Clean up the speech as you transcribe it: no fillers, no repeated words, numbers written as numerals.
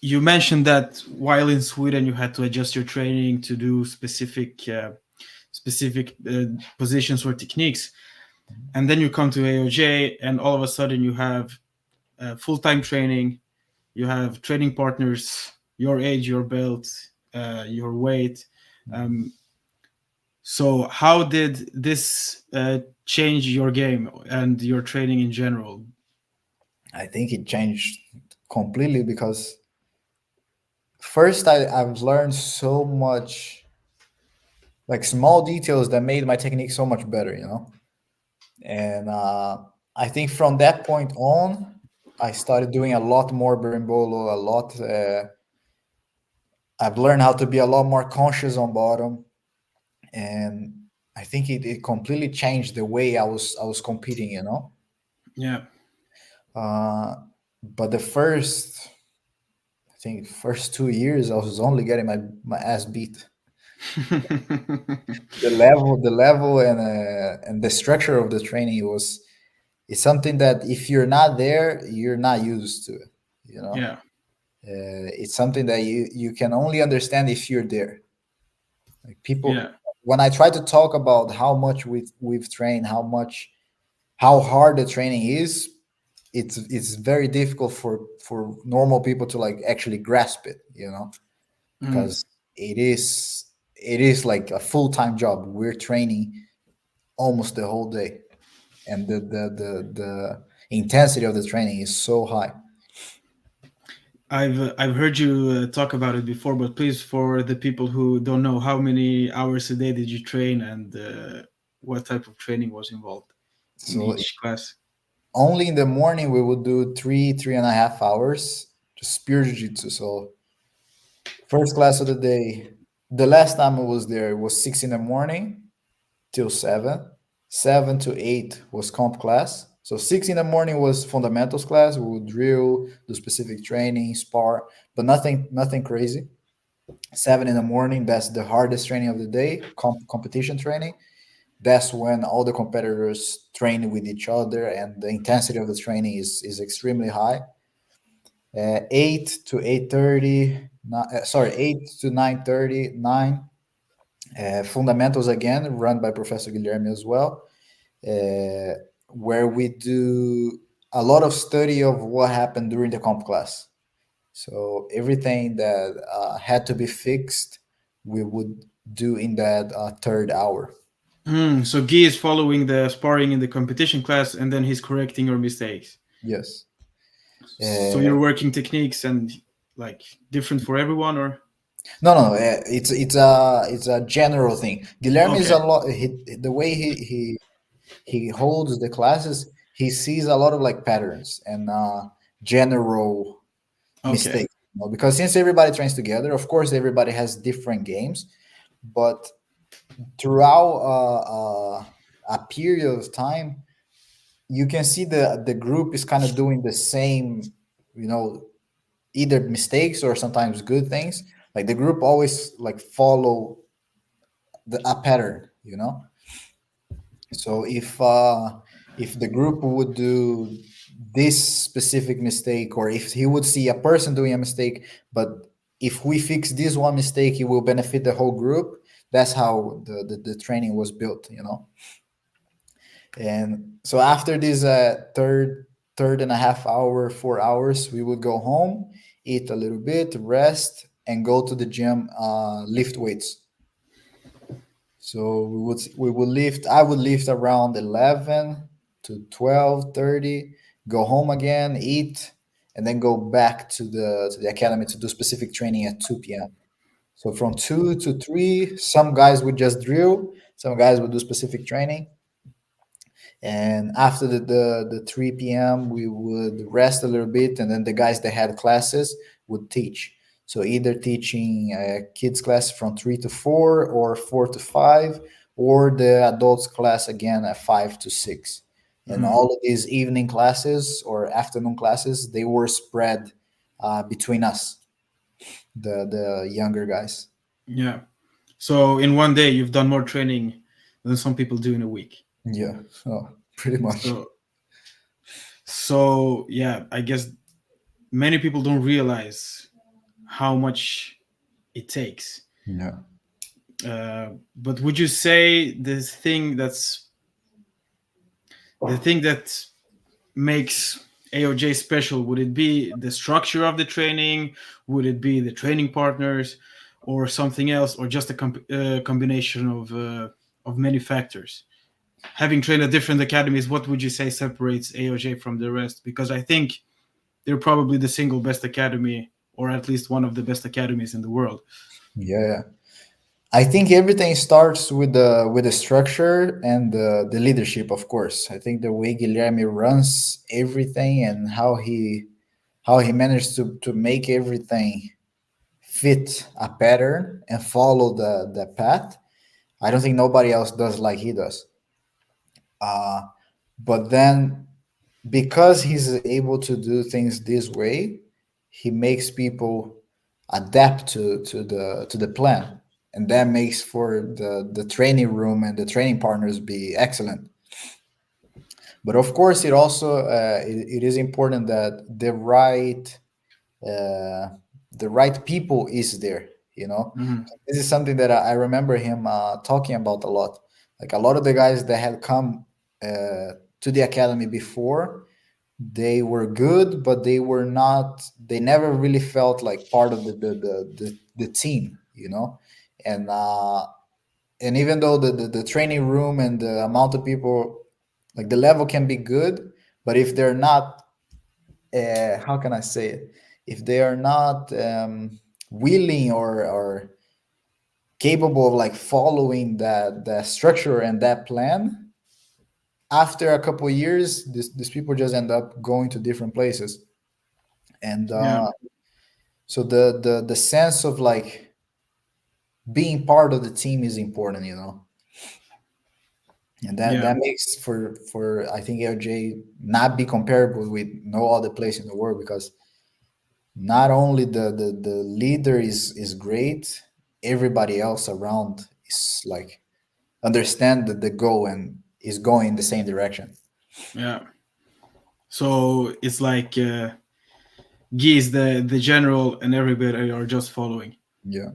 you mentioned that while in Sweden you had to adjust your training to do specific positions or techniques, and then you come to AOJ, and all of a sudden you have full-time training. You have training partners your age, your belt, your weight. Um, so how did this change your game and your training in general? I think it changed completely because first I've learned so much, like small details that made my technique so much better, you know. And I think from that point on, I started doing a lot more berimbolo, a lot. I've learned how to be a lot more conscious on bottom, and I think it completely changed the way I was competing, you know. Yeah. Uh, but the first, I think, first 2 years, I was only getting my ass beat. The level, and the structure of the training was it's something that if you're not there, you're not used to it. You know, Yeah. it's something that you can only understand if you're there. Like people, Yeah. when I try to talk about how much we've trained, how hard the training is, it's very difficult for normal people to like actually grasp it. You know, Mm. because it is like a full-time job. We're training almost the whole day, and the intensity of the training is so high. I've heard you talk about it before, but please, for the people who don't know, how many hours a day did you train, and what type of training was involved in So each class? only in the morning we would do 3.5 hours just pure jiu-jitsu. So first class of the day, the last time I was there was 6 in the morning till 7. 7 to 8 was comp class. So 6 in the morning was fundamentals class. We would drill, do specific training, spar, but nothing crazy. 7 in the morning, that's the hardest training of the day, competition training. That's when all the competitors train with each other, and the intensity of the training is extremely high. 8 to 8:30, sorry, 8 to 9:30, 9. Fundamentals again, run by Professor Guilherme as well, uh, where we do a lot of study of what happened during the comp class. So everything that had to be fixed, we would do in that third hour. So Guy is following the sparring in the competition class, and then he's correcting your mistakes. Yes. So you're working techniques and like different for everyone, or No, no, it's a general thing. Guilherme is okay, a lot. The way he holds the classes, he sees a lot of like patterns and general okay, mistakes. You know, because since everybody trains together, of course, everybody has different games, but throughout a period of time, you can see the group is kind of doing the same, you know, either mistakes or sometimes good things. Like the group always like follow a pattern, you know. So if the group would do this specific mistake, or if he would see a person doing a mistake, but if we fix this one mistake, it will benefit the whole group. That's how the training was built, you know. And so after this third and a half hour, 4 hours, we would go home, eat a little bit, rest, and go to the gym, lift weights. So we would lift. I would lift around 11 to 12:30. Go home again, eat, and then go back to the academy to do specific training at 2 p.m. So from 2 to 3, some guys would just drill, some guys would do specific training, and after the 3 p.m. we would rest a little bit, and then the guys that had classes would teach. So either teaching kids class from 3 to 4 or 4 to 5, or the adults class again at 5 to 6. And hmm, all of these evening classes or afternoon classes, they were spread between us, the younger guys. yeah. So in one day, you've done more training than some people do in a week. Yeah, so pretty much. So yeah, I guess many people don't realize. how much it takes. Yeah. But would you say the thing that makes AOJ special? Would it be the structure of the training? Would it be the training partners, or something else, or just a combination of many factors? Having trained at different academies, what would you say separates AOJ from the rest? Because I think they're probably the single best academy, or at least one of the best academies in the world. Yeah. I think everything starts with the structure and the leadership, of course. I think the way Guilherme runs everything and how he managed to make everything fit a pattern and follow the path. I don't think nobody else does like he does. Uh, but then because he's able to do things this way, he makes people adapt to the plan, and that makes for the training room and the training partners be excellent. But of course, it also it is important that uh, the right people is there. You know, Mhm. this is something that I remember him talking about a lot. Like a lot of the guys that had come to the academy before, they were good, but they were not. They never really felt like part of the team. You know, and uh, and even though the training room and the amount of people, like the level can be good, but if they're not how can I say it? If they are not willing or capable of like following that structure and that plan, after a couple of years, these people just end up going to different places. And Yeah, so the sense of like being part of the team is important, you know, and yeah, that makes for I think LJ not be comparable with no other place in the world because not only the leader is great, everybody else around is like understand the goal and is going in the same direction. yeah. So it's like Guy is the general, and everybody are just following. Yeah.